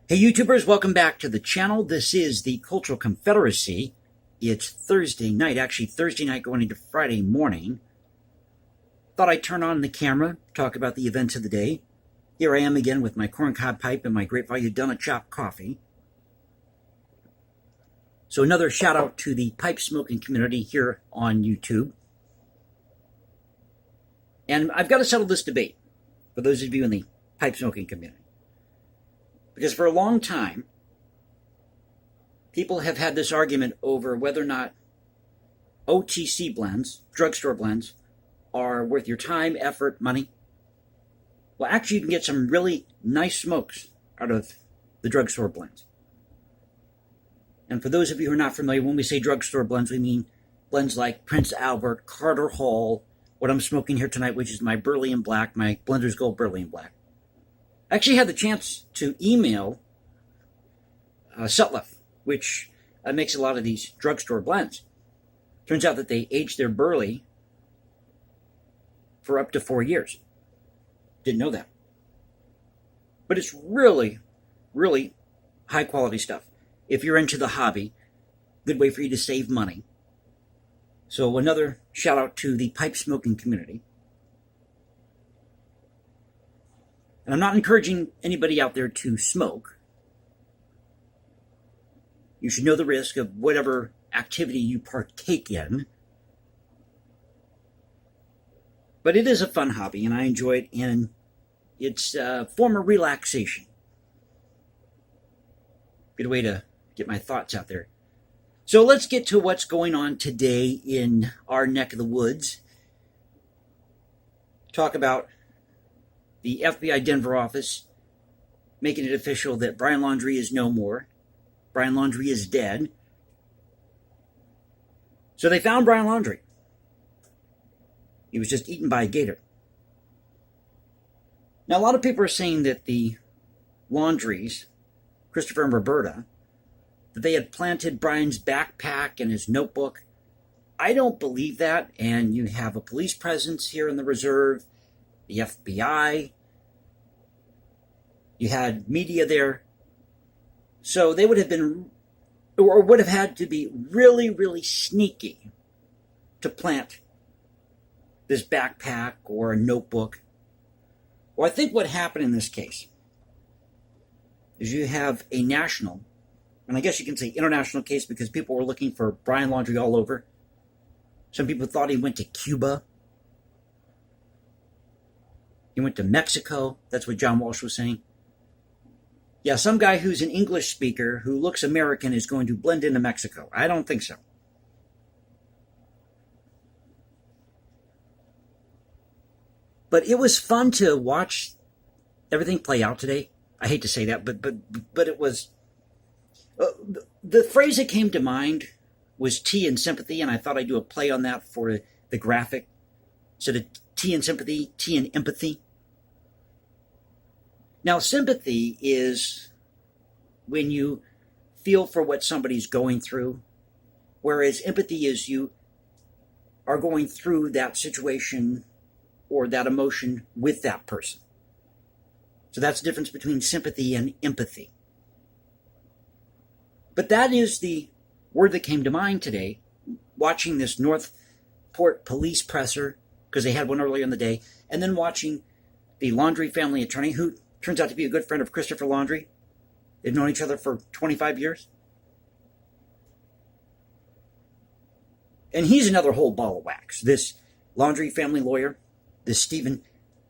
Hey YouTubers, welcome back to the channel. This is the Cultural Confederacy. It's Thursday night, actually Thursday night going into Friday morning. Thought I'd turn on the camera, talk about the events of the day. Here I am again with my corncob pipe and my great value Donut Chopped coffee. So another shout out to the pipe smoking community here on YouTube. And I've got to settle this debate for those of you in the pipe smoking community. Because for a long time, people have had this argument over whether or not OTC blends, drugstore blends, are worth your time, effort, money. Well, actually, you can get some really nice smokes out of the drugstore blends. And for those of you who are not familiar, when we say drugstore blends, we mean blends like Prince Albert, Carter Hall, what I'm smoking here tonight, which is my Burley and Black, my Blender's Gold Burley and Black. I actually had the chance to email Sutliff, which makes a lot of these drugstore blends. Turns out that they age their Burley for up to 4 years. Didn't know that. But it's really, really high quality stuff. If you're into the hobby, good way for you to save money. So another shout out to the pipe smoking community. And I'm not encouraging anybody out there to smoke. You should know the risk of whatever activity you partake in. But it is a fun hobby, and I enjoy it, and it's a form of relaxation. Good way to get my thoughts out there. So let's get to what's going on today in our neck of the woods. Talk about the FBI Denver office making it official that Brian Laundrie is no more. Brian Laundrie is dead. So they found Brian Laundrie. He was just eaten by a gator. Now, a lot of people are saying that the Laundries, Christopher and Roberta, that they had planted Brian's backpack and his notebook. I don't believe that, and you have a police presence here in the reserve, the FBI, you had media there. So they would have been, or would have had to be really, really sneaky to plant this backpack or a notebook. Well, I think what happened in this case is you have a national, and I guess you can say international case, because people were looking for Brian Laundrie all over. Some people thought he went to Cuba. He went to Mexico. That's what John Walsh was saying. Yeah, some guy who's an English speaker who looks American is going to blend into Mexico. I don't think so. But it was fun to watch everything play out today. I hate to say that, but it was... the phrase that came to mind was tea and sympathy, and I thought I'd do a play on that for the graphic. So the tea and sympathy, tea and empathy. Now, sympathy is when you feel for what somebody's going through, whereas empathy is you are going through that situation or that emotion with that person. So that's the difference between sympathy and empathy. But that is the word that came to mind today, watching this Northport police presser, because they had one earlier in the day, and then watching the Laundrie family attorney, who turns out to be a good friend of Christopher Laundrie. They've known each other for 25 years. And he's another whole ball of wax. This Laundrie family lawyer, this Stephen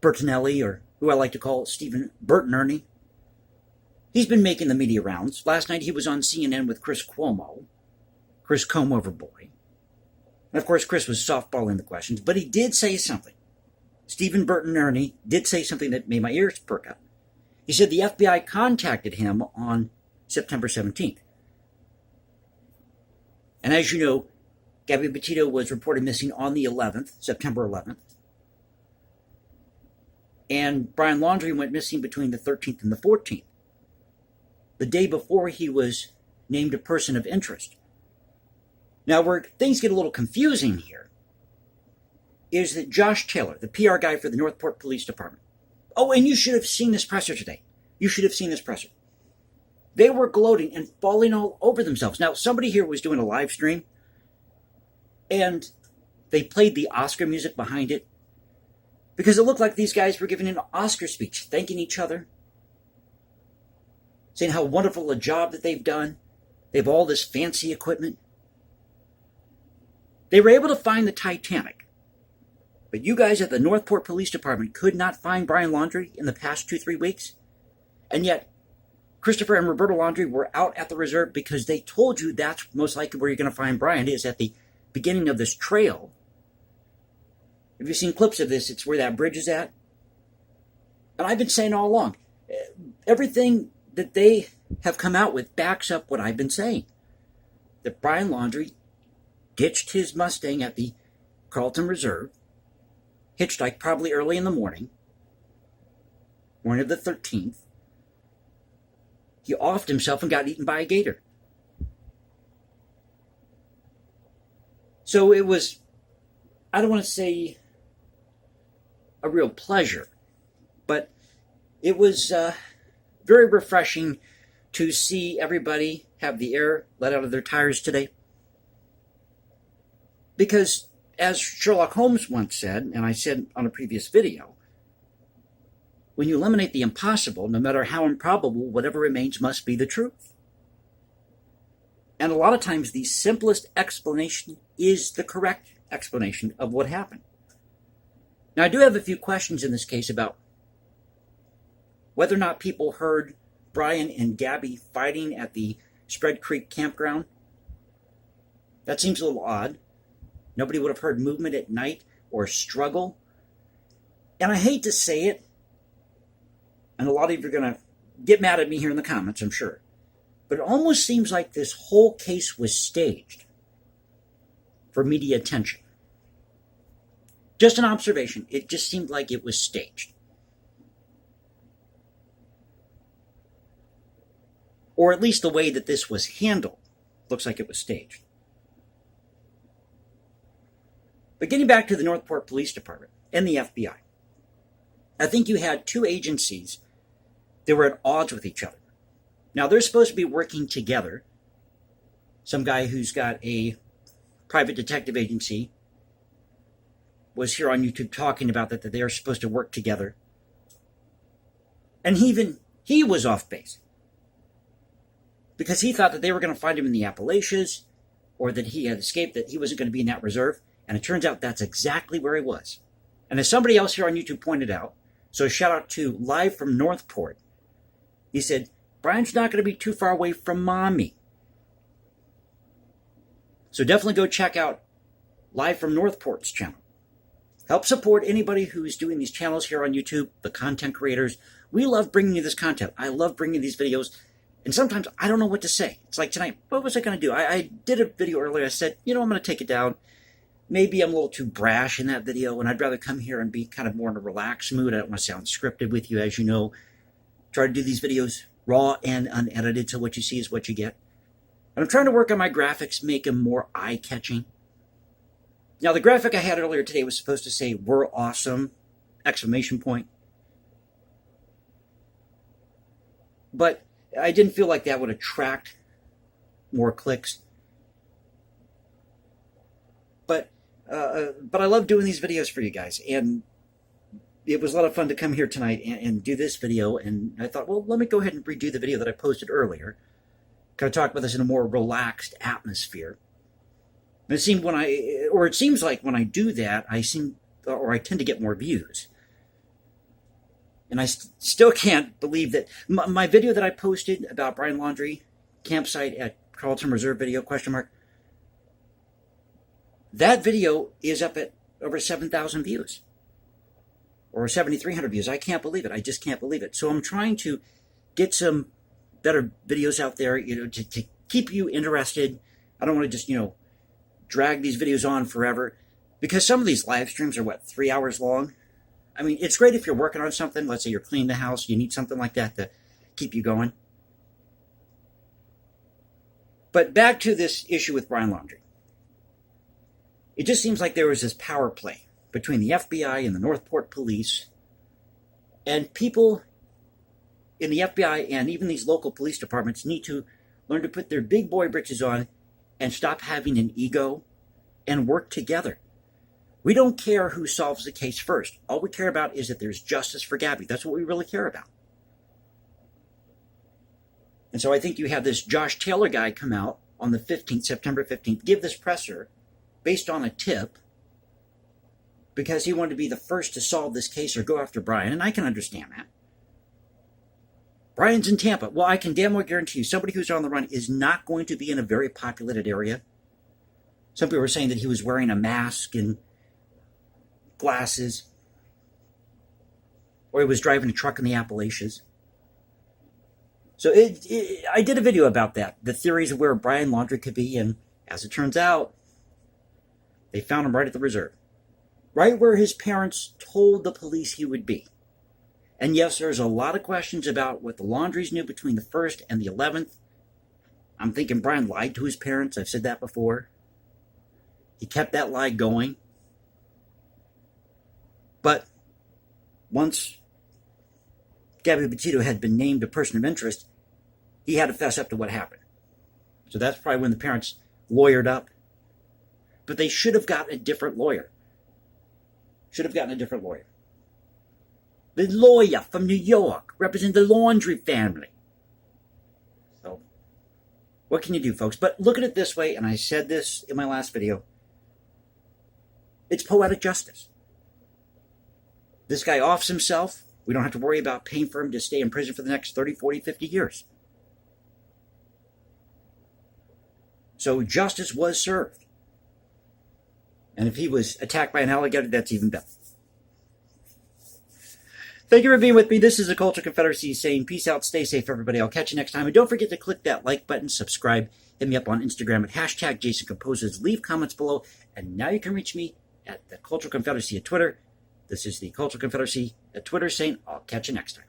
Bertinelli, or who I like to call Stephen Bertinerney, he's been making the media rounds. Last night he was on CNN with Chris Cuomo, Chris Comb-Over Boy. And of course, Chris was softballing the questions, but he did say something. Stephen Bertinerney did say something that made my ears perk up. He said the FBI contacted him on September 17th. And as you know, Gabby Petito was reported missing on the 11th, September 11th. And Brian Laundrie went missing between the 13th and the 14th, the day before he was named a person of interest. Now, where things get a little confusing here is that Josh Taylor, the PR guy for the Northport Police Department, oh, and you should have seen this presser today. You should have seen this presser. They were gloating and falling all over themselves. Now, somebody here was doing a live stream, and they played the Oscar music behind it because it looked like these guys were giving an Oscar speech, thanking each other, saying how wonderful a job that they've done. They have all this fancy equipment. They were able to find the Titanic, but you guys at the Northport Police Department could not find Brian Laundrie in the past 2-3 weeks, and yet Christopher and Roberta Laundrie were out at the reserve because they told you that's most likely where you're going to find Brian, is at the beginning of this trail. Have you seen clips of this? It's where that bridge is at. And I've been saying all along, everything that they have come out with backs up what I've been saying. That Brian Laundrie ditched his Mustang at the Carlton Reserve, hitchhiked probably early in the morning of the 13th. He offed himself and got eaten by a gator. So it was, I don't want to say a real pleasure, but it was very refreshing to see everybody have the air let out of their tires today. Because, as Sherlock Holmes once said, and I said on a previous video, when you eliminate the impossible, no matter how improbable, whatever remains must be the truth. And a lot of times the simplest explanation is the correct explanation of what happened. Now, I do have a few questions in this case about whether or not people heard Brian and Gabby fighting at the Spread Creek campground. That seems a little odd. Nobody would have heard movement at night or struggle. And I hate to say it, and a lot of you are going to get mad at me here in the comments, I'm sure, but it almost seems like this whole case was staged for media attention. Just an observation. It just seemed like it was staged. Or at least the way that this was handled looks like it was staged. But getting back to the Northport Police Department and the FBI, I think you had two agencies that were at odds with each other. Now, they're supposed to be working together. Some guy who's got a private detective agency was here on YouTube talking about that they are supposed to work together. And he was off base because he thought that they were going to find him in the Appalachians or that he had escaped, that he wasn't going to be in that reserve. And it turns out that's exactly where he was. And as somebody else here on YouTube pointed out, so shout out to Live from Northport, he said, Brian's not going to be too far away from Mommy. So definitely go check out Live from Northport's channel. Help support anybody who's doing these channels here on YouTube, the content creators. We love bringing you this content. I love bringing these videos. And sometimes I don't know what to say. It's like tonight, what was I going to do? I did a video earlier. I said, I'm going to take it down. Maybe I'm a little too brash in that video, and I'd rather come here and be kind of more in a relaxed mood. I don't want to sound scripted with you, as you know. Try to do these videos raw and unedited, so what you see is what you get. And I'm trying to work on my graphics, make them more eye-catching. Now, the graphic I had earlier today was supposed to say, "We're awesome!" exclamation point. But I didn't feel like that would attract more clicks. But I love doing these videos for you guys, and it was a lot of fun to come here tonight and do this video, and I thought, well, let me go ahead and redo the video that I posted earlier. Kind of talk about this in a more relaxed atmosphere. And it seems like when I do that, I tend to get more views. And I still can't believe that my video that I posted about Brian Laundrie campsite at Carlton Reserve video, ? That video is up at over 7,000 views. Or 7,300 views. I can't believe it. I just can't believe it. So I'm trying to get some better videos out there, to keep you interested. I don't want to just, drag these videos on forever. Because some of these live streams are, 3 hours long? I mean, it's great if you're working on something. Let's say you're cleaning the house. You need something like that to keep you going. But back to this issue with Brian Laundrie. It just seems like there was this power play between the FBI and the Northport police, and people in the FBI and even these local police departments need to learn to put their big boy britches on and stop having an ego and work together. We don't care who solves the case first. All we care about is that there's justice for Gabby. That's what we really care about. And so I think you have this Josh Taylor guy come out on the 15th, September 15th, give this presser based on a tip because he wanted to be the first to solve this case or go after Brian, and I can understand that. Brian's in Tampa. Well, I can damn well guarantee you somebody who's on the run is not going to be in a very populated area. Some people were saying that he was wearing a mask and glasses, or he was driving a truck in the Appalachians. So I did a video about that, the theories of where Brian Laundrie could be, and as it turns out, they found him right at the reserve. Right where his parents told the police he would be. And yes, there's a lot of questions about what the Laundries knew between the 1st and the 11th. I'm thinking Brian lied to his parents. I've said that before. He kept that lie going. But once Gabby Petito had been named a person of interest, he had to fess up to what happened. So that's probably when the parents lawyered up. But they should have gotten a different lawyer. Should have gotten a different lawyer. The lawyer from New York, representing the Laundrie family. So, what can you do, folks? But look at it this way, and I said this in my last video. It's poetic justice. This guy offs himself. We don't have to worry about paying for him to stay in prison for the next 30, 40, 50 years. So justice was served. And if he was attacked by an alligator, that's even better. Thank you for being with me. This is the Culture Confederacy saying peace out, stay safe, everybody. I'll catch you next time. And don't forget to click that like button, subscribe, hit me up on Instagram at hashtag Jason Composes, leave comments below. And now you can reach me at the Culture Confederacy at Twitter. This is the Culture Confederacy at Twitter saying I'll catch you next time.